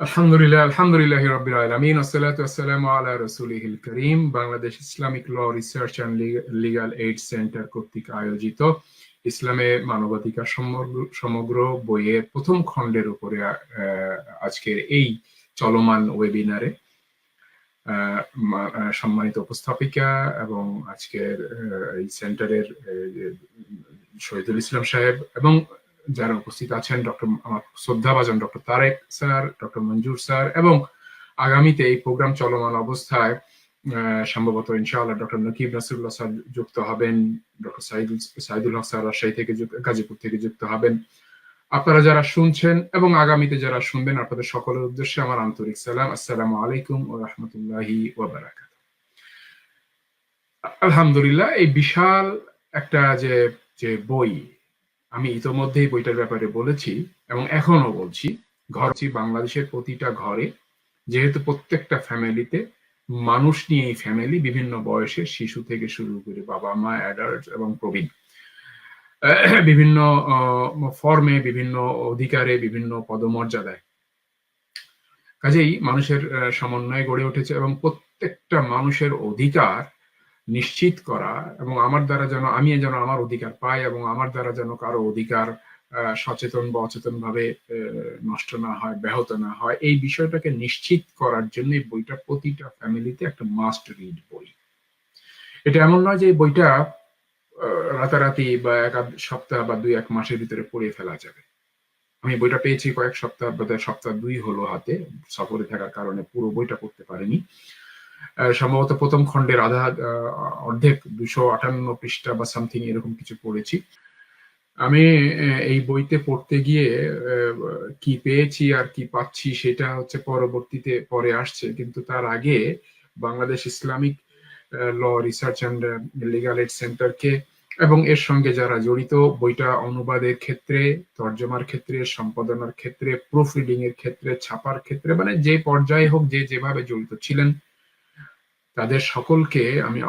আলহামদুলিল্লাহ রাব্বিল আলামিন ওয়াসসালাতু ওয়াসসালামু আলা রাসূলিহিল কারীম। Bangladesh Islamic law research and legal aid centre কর্তৃক আয়োজিত ইসলামে মানবাধিকার সমগ্র বইয়ের প্রথম খণ্ডের উপরে আজকের এই চলমান ওয়েবিনারে সম্মানিত উপস্থাপিকা এবং আজকের এই সেন্টারের শহীদুল ইসলাম সাহেব এবং যারা উপস্থিত আছেন, আমার শ্রদ্ধাভাজন ডক্টর তারেক স্যার, ডক্টর মঞ্জুর স্যার, এবং আগামীতে এই প্রোগ্রাম চলমান অবস্থায় সম্ভবত ইনশাআল্লাহ ডক্টর নকিব নাসিরুল্লাহ স্যার যুক্ত হবেন, ডক্টর সাইদুল হক স্যার রাজশাহী থেকে, গাজীপুর থেকে যুক্ত হবেন। আপনারা যারা শুনছেন এবং আগামীতে যারা শুনবেন, আপনাদের সকলের উদ্দেশ্যে আমার আন্তরিক সালাম। আসসালামু আলাইকুম ওয়া রাহমাতুল্লাহি ওয়া বারাকাতুহু। আলহামদুলিল্লাহ, এই বিশাল একটা যে বই, আমি ইতোমধ্যেই বইটার ব্যাপারে বলেছি এবং এখনো বলছি। বাংলাদেশের প্রতিটা ঘরে, যেহেতু প্রত্যেকটা ফ্যামিলিতে মানুষ নিয়ে এই ফ্যামিলি, বিভিন্ন বয়সের শিশু থেকে শুরু করে বাবা মা, অ্যাডাল্ট এবং প্রবীণ, বিভিন্ন ফর্মে, বিভিন্ন অধিকারে, বিভিন্ন পদমর্যাদায়, কাজেই মানুষের সমন্বয়ে গড়ে উঠেছে এবং প্রত্যেকটা মানুষের অধিকার নিশ্চিত করা এবং আমি যেন আমার অধিকার পাই এবং আমার দ্বারা যেন কারো অধিকার সচেতন বা অচেতন ভাবে নষ্ট না হয়, ব্যাহত না হয়, এই বিষয়টাকে নিশ্চিত করার জন্য বইটা প্রতিটা ফ্যামিলিতে একটা মাস্ট রিড বই। এটা এমন নয় যে এই বইটা রাতারাতি বা এক আধ সপ্তাহ বা দুই এক মাসের ভিতরে পড়ে ফেলা যাবে। আমি বইটা পেয়েছি কয়েক সপ্তাহ, বোধহয় সপ্তাহ 2 হলো হাতে, সফরে থাকার কারণে পুরো বইটা পড়তে পারিনি। সম্ভবত প্রথম খণ্ডের অর্ধেক 258 পৃষ্ঠা বা সামথিং এরকম কিছু পড়েছি। আমি এই বইতে পড়তে গিয়ে কি পেয়েছি আর কি পাচ্ছি সেটা হচ্ছে পরবর্তীতে পরে আসছে, কিন্তু তার আগে Bangladesh Islamic law research and legal aid সেন্টারকে এবং এর সঙ্গে যারা জড়িত, বইটা অনুবাদের ক্ষেত্রে, তর্জমার ক্ষেত্রে, সম্পাদনার ক্ষেত্রে, প্রুফ রিডিং এর ক্ষেত্রে, ছাপার ক্ষেত্রে, মানে যে পর্যায়ে হোক, যে যেভাবে জড়িত ছিলেন, তাদের সকলকে আমি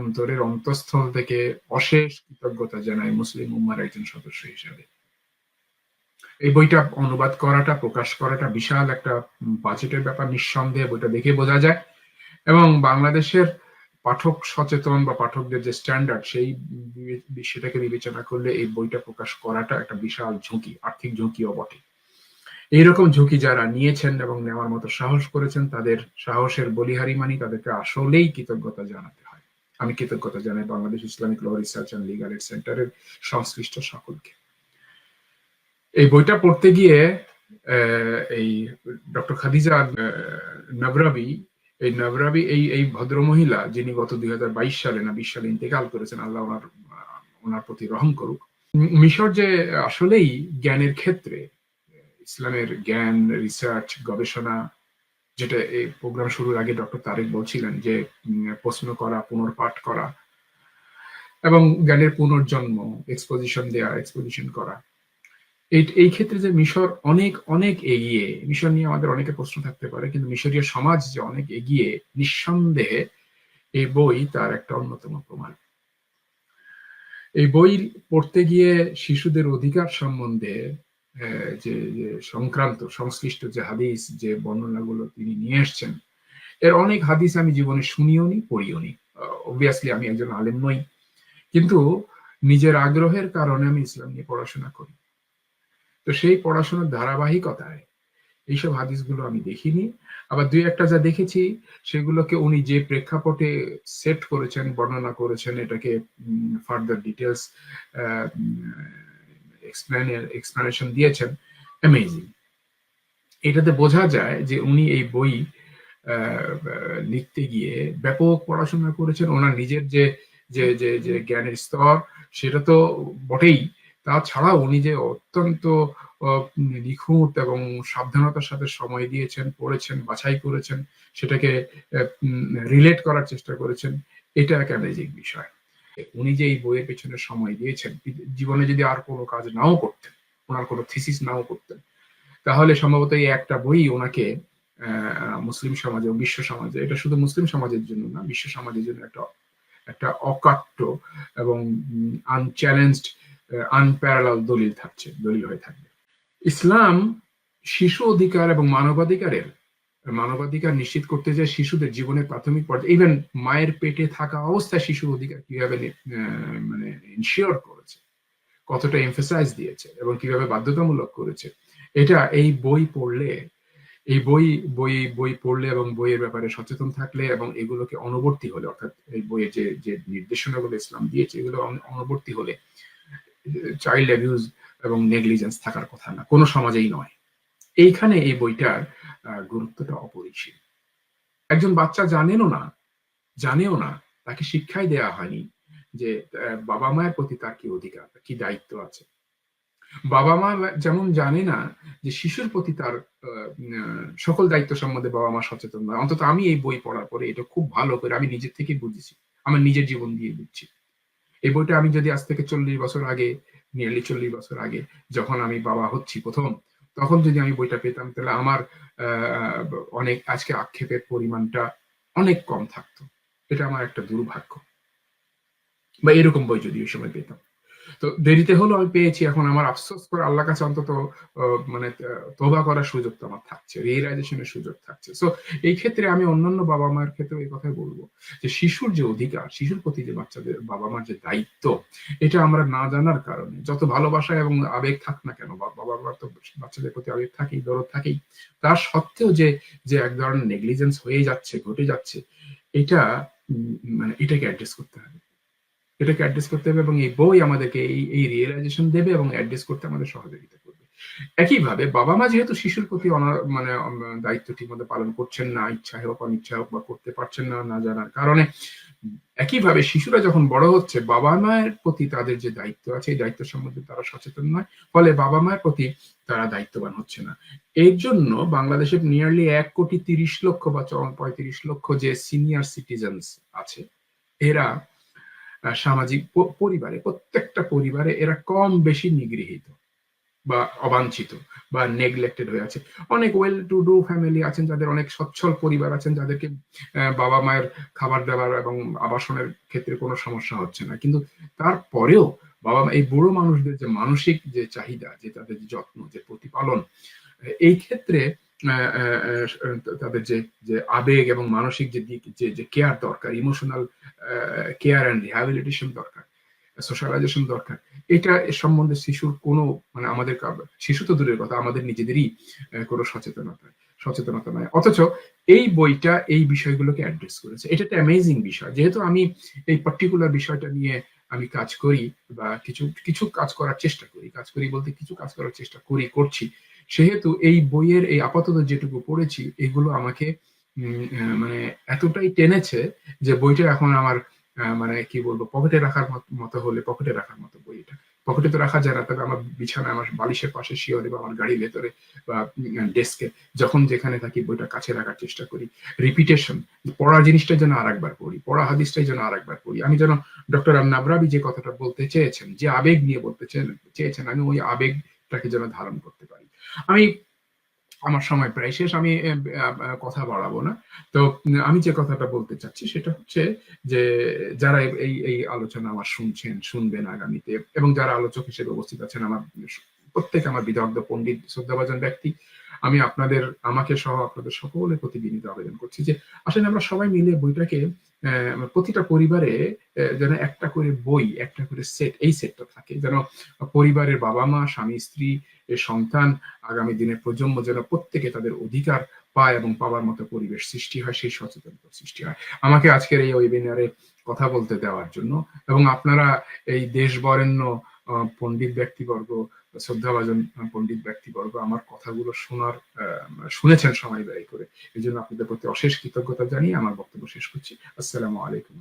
অন্তরের অন্তঃস্থল থেকে অশেষ কৃতজ্ঞতা জানাই মুসলিম উম্মার একজন সদস্য হিসেবে। এই বইটা অনুবাদ করাটা, প্রকাশ করাটা বিশাল একটা বাজেটের ব্যাপার, নিঃসন্দেহে বইটা দেখে বোঝা যায়। এবং বাংলাদেশের পাঠক সচেতন বা পাঠকদের যে স্ট্যান্ডার্ড, সেটাকে বিবেচনা করলে এই বইটা প্রকাশ করাটা একটা বিশাল ঝুঁকি, আর্থিক ঝুঁকিও বটে। এইরকম ঝুঁকি যারা নিয়েছেন এবং নেওয়ার মতো সাহস করেছেন, তাদের সাহসের বলিহারি মানি, তাদেরকে আসলেই কৃতজ্ঞতা জানাতে হয়। আমি কৃতজ্ঞতা জানাই Bangladesh Islamic law research and legal aid সেন্টারের সংশ্লিষ্ট সকলকে। এই বইটা পড়তে গিয়ে এই ডক্টর খাদিজা নবরাবি, এই ভদ্রমহিলা, যিনি গত 2022 সালে না 20 সালে ইন্তেকাল করেছেন, আল্লাহ ওনার প্রতি রহম করুক। মিশর যে আসলেই জ্ঞানের ক্ষেত্রে, ইসলামের জ্ঞান, রিসার্চ, গবেষণা, যেটা এই প্রোগ্রাম শুরুর আগে ডক্টর তারেক বলছিলেন যে প্রশ্ন করা, পুনর্পাঠ করা এবং জ্ঞানের পুনর্জন্ম, এক্সপোজিশন দেয়া, এক্সপোজিশন করা, এই ক্ষেত্রে যে মিশর অনেক অনেক এগিয়ে, মিশর নিয়ে আমাদের অনেকে প্রশ্ন থাকতে পারে, কিন্তু মিশরীয় সমাজ যে অনেক এগিয়ে, নিঃসন্দেহে এই বই তার একটা অন্যতম প্রমাণ। এই বই পড়তে গিয়ে শিশুদের অধিকার সম্বন্ধে যে সংশ্লিষ্ট যে হাদিস, যে বর্ণনাগুলো তিনি নিয়ে এসছেন, এর অনেক হাদিস আমি জীবনে শুনিও নি, পড়িও নি। অবভিয়াসলি আমি একজন আলেম নই, কিন্তু নিজের আগ্রহের কারণে আমি ইসলাম নিয়ে পড়াশোনা করি। তো সেই পড়াশোনার ধারাবাহিকতায় এইসব হাদিসগুলো আমি দেখিনি। আবার দুই একটা যা দেখেছি, সেগুলোকে উনি যে প্রেক্ষাপটে সেট করেছেন, বর্ণনা করেছেন, এটাকে ফার্দার ডিটেলস এক্সপ্লেনেশন দিয়েছেন, অ্যামেজিং। এটাতে বোঝা যায় যে উনি এই বই লিখতে গিয়ে ব্যাপক পড়াশোনা করেছেন। ওনার নিজের যে যে যে যে জ্ঞানের স্তর, সেটা তো বটেই, তাছাড়া উনি যে অত্যন্ত নিখুঁত এবং সাবধানতার সাথে সময় দিয়েছেন, পড়েছেন, বাছাই করেছেন, সেটাকে রিলেট করার চেষ্টা করেছেন, এটা এক অ্যামেজিং বিষয়। উনি যে এই বইয়ের পেছনে সময় দিয়েছেন, জীবনে যদি আর কোনো কাজ নাও করতেন, ওনার কোনো থিসিস নাও করতেন, তাহলে সম্ভবত এই একটা বই ওনাকে মুসলিম সমাজে, বিশ্ব সমাজে, এটা শুধু মুসলিম সমাজের জন্য না, বিশ্ব সমাজের জন্য একটা অকাট্য এবং আনচ্যালেঞ্জড, আনপ্যারালাল দলিল হয়ে থাকবে। ইসলাম শিশু অধিকার এবং মানবাধিকার নিশ্চিত করতে যে শিশুদের জীবনের প্রাথমিক পর্যায়ে ইভেন মায়ের পেটে থাকা অবস্থায় শিশু অধিকার কিভাবে মানে ইনশিওর করেছে, কতটা এমফেসাইজ দিয়েছে এবং কিভাবে বাধ্যতামূলক করেছে, এটা এই বই পড়লে, এই বই পড়লে এবং বইয়ের ব্যাপারে সচেতন থাকলে এবং এগুলোকে অনুবর্তী হলে, অর্থাৎ এই বইয়ের যে যে নির্দেশনাগুলো ইসলাম দিয়েছে এগুলো অনুবর্তী হলে চাইল্ড অ্যাবিউজ এবং নেগলিজেন্স থাকার কথা না, কোনো সমাজেই নয়। এইখানে এই বইটার গুরুত্বটা অপরিসীম। একজন বাচ্চা জানেও না, তাকে শিক্ষাই দেয়া হয়নি যে বাবা মায়ের প্রতি তার কি অধিকার, কি দায়িত্ব আছে। বাবা মা যেমন জানে না যে শিশুর প্রতি তার সকল দায়িত্ব সম্বন্ধে বাবা মা সচেতন নয়। অন্তত আমি এই বই পড়ার পরে এটা খুব ভালো করে আমি নিজের থেকে বুঝেছি, আমার নিজের জীবন দিয়ে বুঝছি। এই বইটা আমি যদি আজ থেকে 40 বছর আগে, নিয়ারলি 40 বছর আগে যখন আমি বাবা হচ্ছি প্রথম, তখন যদি আমি বইটা পেতাম তাহলে আমার অনেক আজকে আক্ষেপের পরিমাণটা অনেক কম থাকতো। এটা আমার একটা দুর্ভাগ্য। বা এরকম বই যদি ওই সময় পেতাম। তো দেরিতে হলো আমি পেয়েছি, এখন আমার আফসোস করে আল্লাহর কাছে অন্তত মানে তওবা করার সুযোগ তো আমার থাকছে, রিয়েলাইজেশনের সুযোগ থাকছে। সো এই ক্ষেত্রে আমি অন্যান্য বাবা মায়ের ক্ষেত্রে এই কথাই বলবো যে শিশুর যে অধিকার, শিশুর প্রতি যে বাচ্চাদের বাবা মার যে দায়িত্ব, এটা আমরা না জানার কারণে, যত ভালোবাসা এবং আবেগ থাক না কেন, বাবা মার তো বাচ্চাদের প্রতি আবেগ থাকেই, দরদ থাকেই, তার সত্ত্বেও যে যে এক ধরনের নেগলিজেন্স হয়ে যাচ্ছে, ঘটে যাচ্ছে, এটা মানে এটাকে অ্যাড্রেস করতে হবে, এটাকে অ্যাড্রেস করতে হবে এবং এই বই আমাদেরকে এই রিয়েলাইজেশন দেবে এবং অ্যাড্রেস করতে আমাদের সহযোগিতা করবে। একইভাবে বাবা মা যেহেতু শিশুর প্রতি মানে দায়িত্ব ঠিকমতো পালন করছেন না, ইচ্ছা হোক অনিচ্ছা হোক বা করতে পারছেন না না জানার কারণে, একইভাবে শিশুরা যখন বড় হচ্ছে বাবা মায়ের প্রতি তাদের যে দায়িত্ব আছে এই দায়িত্ব সম্বন্ধে তারা সচেতন নয়, ফলে বাবা মায়ের প্রতি তারা দায়িত্ববান হচ্ছে না। এর জন্য বাংলাদেশের নিয়ারলি 1,30,00,000 বা 35,00,000 যে সিনিয়র সিটিজেন্স আছে, এরা সামাজিক পরিবারে, প্রত্যেকটা পরিবারে এরা কম বেশি নিগৃহীত বা অবাঞ্ছিত বা নেগলেক্টেড হয়ে আছে। অনেক ওয়েল টু ডু ফ্যামিলি আছেন, যাদের অনেক সচ্ছল পরিবার আছেন, যাদেরকে বাবা মায়ের খাবার দাবার এবং আবাসনের ক্ষেত্রে কোনো সমস্যা হচ্ছে না, কিন্তু তারপরেও বাবা মা এই বুড়ো মানুষদের যে মানসিক যে চাহিদা, যে তাদের যে যত্ন, যে প্রতিপালন, এই ক্ষেত্রে তাদের যে যে আবেগ এবং মানসিক যে দিক, যে যে কেয়ার দরকার, ইমোশনাল কেয়ার অ্যান্ড রিহ্যাবিলিটেশন দরকার, সোশ্যালাইজেশন দরকার, এটা সম্বন্ধে শিশুর কোনো মানে আমাদের শিশু তো দূরের কথা, আমাদের নিজেদেরই কোনো সচেতনতা নাই। অথচ এই বইটা এই বিষয়গুলোকে অ্যাড্রেস করেছে। এটা একটা অ্যামেজিং বিষয়। যেহেতু আমি এই পার্টিকুলার বিষয়টা নিয়ে আমি কাজ করি বা কিছু কাজ করার চেষ্টা করি, কাজ করি বলতে কিছু কাজ করার চেষ্টা করছি, সেহেতু এই বইয়ের এই আপাতত যেটুকু পড়েছি এগুলো আমাকে মানে এতটাই টেনেছে যে বইটা এখন আমার মানে কি বলবো, পকেটে রাখার মতো হলে পকেটে রাখার মতো বই এটা। পকেটে তো রাখা যায় না, তবে আমার বিছানায়, আমার বালিশের পাশে শিয়রে বা আমার গাড়ির ভেতরে বা ডেস্কে যখন যেখানে থাকি বইটা কাছে রাখার চেষ্টা করি। রিপিটেশন, পড়া জিনিসটা যেন আর একবার পড়ি, পড়া হাদিসটাই যেন আর একবার পড়ি। আমি যেন ডক্টর নাবরাবি যে কথাটা বলতে চেয়েছেন, যে আবেগ নিয়ে বলতে চেয়েছেন, আমি ওই আবেগটাকে যেন ধারণ করতে পারি। আমি আমার সময় প্রায় শেষ, আমি কথা বাড়াবো না। তো আমি যে কথাটা বলতে চাচ্ছি সেটা হচ্ছে যে যারা এই আলোচনা আমার শুনবেন আগামীতে, এবং যারা আলোচক হিসেবে উপস্থিত আছেন, আমার প্রত্যেক আমার বিদগ্ধ পণ্ডিত শ্রদ্ধাভাজন ব্যক্তি, আমি আমাকে সহ আপনাদের সকলের প্রতি বিনীত আবেদন করছি যে আসলে আমরা সবাই মিলে বইটাকে প্রতিটা পরিবারে যেন একটা করে বই, একটা করে সেট, এই সেটটা থাকে, যেন পরিবারের বাবা মা, স্বামী স্ত্রী, সন্তান, আগামী দিনের প্রজন্ম যেন প্রত্যেকে তাদের অধিকার পায় এবং পাওয়ার মতো পরিবেশ সৃষ্টি হয়, সেই সচেতনতা সৃষ্টি হয়। আমাকে আজকের এই ওয়েবিনারে কথা বলতে দেওয়ার জন্য এবং আপনারা এই দেশ বরেণ্য পণ্ডিত ব্যক্তিবর্গ, শ্রদ্ধাভাজন পণ্ডিত ব্যক্তিবর্গ আমার কথাগুলো শুনেছেন সময় ব্যয় করে, এই জন্য আপনাদের প্রতি অশেষ কৃতজ্ঞতা জানিয়ে আমার বক্তব্য শেষ করছি। আসসালামু আলাইকুম।